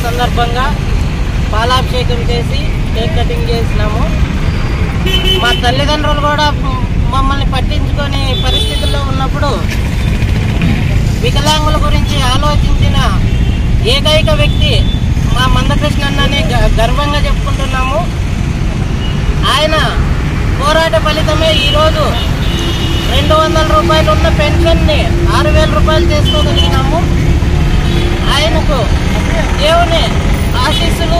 సందర్భంగా పాలాభిషేకం చేసి కేక్ కటింగ్ చేసినాము. మా తల్లిదండ్రులు కూడా మమ్మల్ని పట్టించుకొని పరిస్థితుల్లో ఉన్నప్పుడు వికలాంగుల గురించి ఆలోచించిన ఏకైక వ్యక్తి మా మందకృష్ణ అన్నని గర్వంగా చెప్పుకుంటున్నాము. ఆయన పోరాట ఫలితమే ఈరోజు 200 రూపాయలు ఉన్న పెన్షన్ని 6000 రూపాయలు చేసుకోగలిగినాము. ఆయనకు దేవుని ఆశీస్సులు,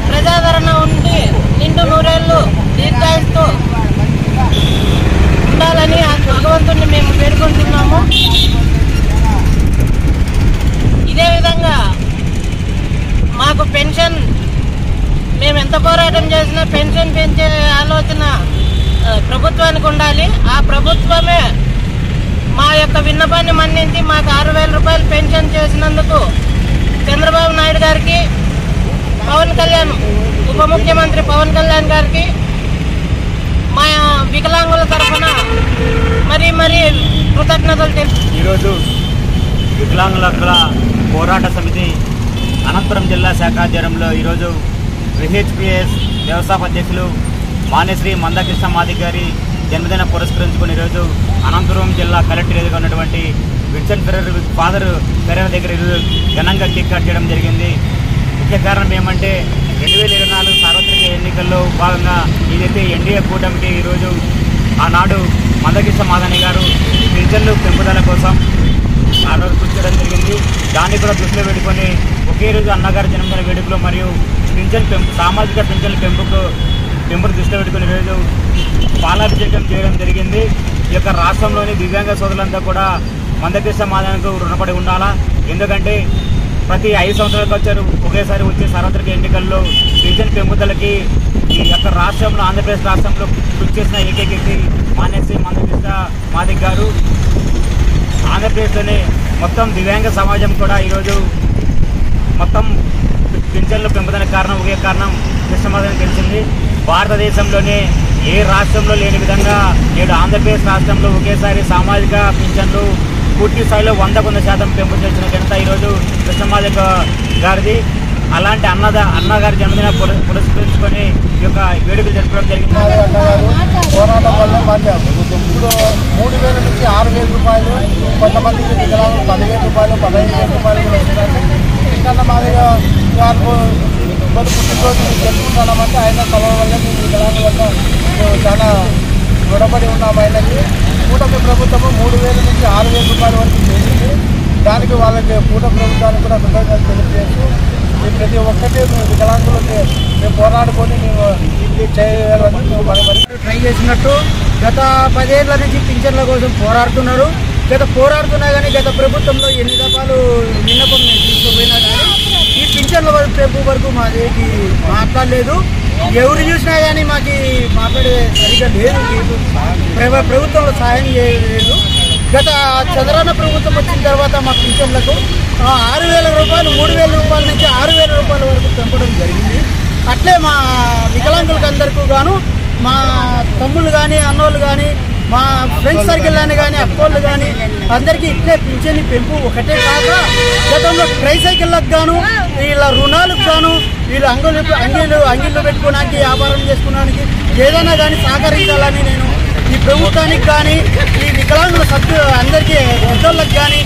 ప్రజాదరణ ఉండి నిండు నూరేళ్లు దీర్ఘాయుస్తూ ఉండాలని భగవంతుడిని మేము వేడుకుంటున్నాము. ఇదే విధంగా మాకు పెన్షన్, మేము ఎంత పోరాటం చేసినా పెన్షన్ పెంచే ఆలోచన ప్రభుత్వానికి ఉండాలి. ఆ ప్రభుత్వమే మా యొక్క విన్నపాన్ని మన్నించి మాకు 6000 రూపాయలు పెన్షన్ చేసినందుకు చంద్రబాబు నాయుడు గారికి, పవన్ కళ్యాణ్, ఉప ముఖ్యమంత్రి పవన్ కళ్యాణ్ గారికి మా వికలాంగుల తరఫున మరీ కృతజ్ఞతలు తెలుసు. ఈరోజు వికలాంగుల హక్కుల పోరాట సమితి అనంతపురం జిల్లా శాఖ ఆధ్వర్యంలో ఈరోజు విహెచ్పిఎస్ వ్యవస్థాపక అధ్యక్షులు మాన్యశ్రీ మందకృష్ణ మాదిగ గారి జన్మదిన పురస్కరించుకుని ఈరోజు అనంతపురం జిల్లా కలెక్టర్ ఎదురుగా ఉన్నటువంటి విన్సెంట్ ఫాదర్ ఫెర్రర్ దగ్గర ఈరోజు ఘనంగా కేక్ కట్ చేయడం జరిగింది. ముఖ్య కారణం ఏమంటే 2024 సార్వత్రిక ఎన్నికల్లో భాగంగా ఏదైతే ఎన్డీఏ కూటమికి ఈరోజు ఆనాడు మందకృష్ణ మాదిగ గారు పింఛన్లు పెంపుదల కోసం ఆ రోజు కృషి చేయడం జరిగింది. దాన్ని కూడా దృష్టిలో పెట్టుకొని ఒకే రోజు అన్నగారి జన్మదిన వేడుకలు మరియు సామాజిక పింఛన్ల పెంపును దృష్టిలో పెట్టుకుని ఈరోజు పాలాభిషేకం చేయడం జరిగింది. ఈ యొక్క రాష్ట్రంలోని దివ్యాంగ సోదరులంతా కూడా మందకృష్ణ మాదిగకు రుణపడి ఉండాలా. ఎందుకంటే ప్రతి 5 సంవత్సరాలకు వచ్చారు ఒకేసారి వచ్చే సార్వత్రిక ఎన్నికల్లో పింఛన్ పెంపుదలకి ఈ యొక్క రాష్ట్రంలో, ఆంధ్రప్రదేశ్ రాష్ట్రంలో కృషి చేసిన ఏకైక వ్యక్తి మాన్యశ్రీ మందకృష్ణ మాదిగ గారు. ఆంధ్రప్రదేశ్లోనే మొత్తం దివ్యాంగ సమాజం కూడా ఈరోజు మొత్తం పింఛన్ల పెంపుదలకు కారణం ఒకే కారణం కృష్ణమాదిగని తెలిసింది. భారతదేశంలోనే ఏ రాష్ట్రంలో లేని విధంగా నేడు ఆంధ్రప్రదేశ్ రాష్ట్రంలో ఒకేసారి సామాజిక పింఛన్లు పూర్తి స్థాయిలో 100% పెంపు చేసిన ఘనత ఈరోజు కృష్ణమాదిగ గారిది. అలాంటి అన్నగారి జన్మదిన పురస్కరించుకొని ఈ యొక్క వేడుకలు జరపడం జరిగింది. పోరాటం వల్ల ఇప్పుడు 3000 నుంచి 6000 రూపాయలు, కొంతమందికి వికలాంగులు 10,000 రూపాయలు, 15,000 రూపాయలు కూడా వస్తున్నాయి. కృష్ణ మాదిగ గారు పుట్టినరోజు జరుపుకుంటామంటే ఆయన కలవ వల్ల మేము వికలాంగుల వల్ల చాలా రుణపడి ఉన్నాము. ఆయనకి కూటమి ప్రభుత్వము 3000 నుంచి 6000 రూపాయల వరకు చేసింది. దానికి వాళ్ళకి కూటమి ప్రభుత్వానికి కూడా కృతజ్ఞతలు తెలియజేస్తూ ప్రతి ఒక్కటి మేము వికలాంగులకి మేము పోరాడుకొని మేము ఇది చేయాలని మేము మరి ట్రై చేసినట్టు గత 10 ఏళ్ల నుంచి పింఛన్ల కోసం పోరాడుతున్నారు. పోరాడుతున్నా కానీ గత ప్రభుత్వంలో ఎన్ని దఫాలు విన్నపం నేను తీసుకుపోయినా కానీ ఈ పింఛన్ల పెంపు వరకు మాదేకి మాట్లాడలేదు. ఎవరు చూసినా కానీ మాకు మాట్లాడే సరిగ్గా లేదు. ప్రభుత్వంలో సాయం చేయలేదు. గత చంద్రన్న ప్రభుత్వం వచ్చిన తర్వాత మా పింఛన్లకు 6,000 రూపాయలు, 3,000 రూపాయల నుంచి 6,000 రూపాయల వరకు పెంపడం జరిగింది. అట్లే మా వికలాంగులకు అందరికీ గాను మా తమ్ముళ్ళు కానీ, అన్నోళ్ళు కానీ, మా ఫ్రెండ్స్ సర్కిల్లోని కానీ, అక్కోళ్ళు కానీ అందరికీ ఇట్లే పింఛన్ పెంపు ఒకటే కాక గతంలో ట్రైసైకిళ్ళకు గాను, వీళ్ళ రుణాలకు గాను, వీళ్ళు అంగిళ్ళు పెట్టుకోవడానికి, వ్యాపారం చేసుకోవడానికి ఏదైనా కానీ సహకరించాలని నేను ఈ ప్రభుత్వానికి కానీ, ఈ వికలాంగుల అందరికీ పెద్దోళ్ళకి కానీ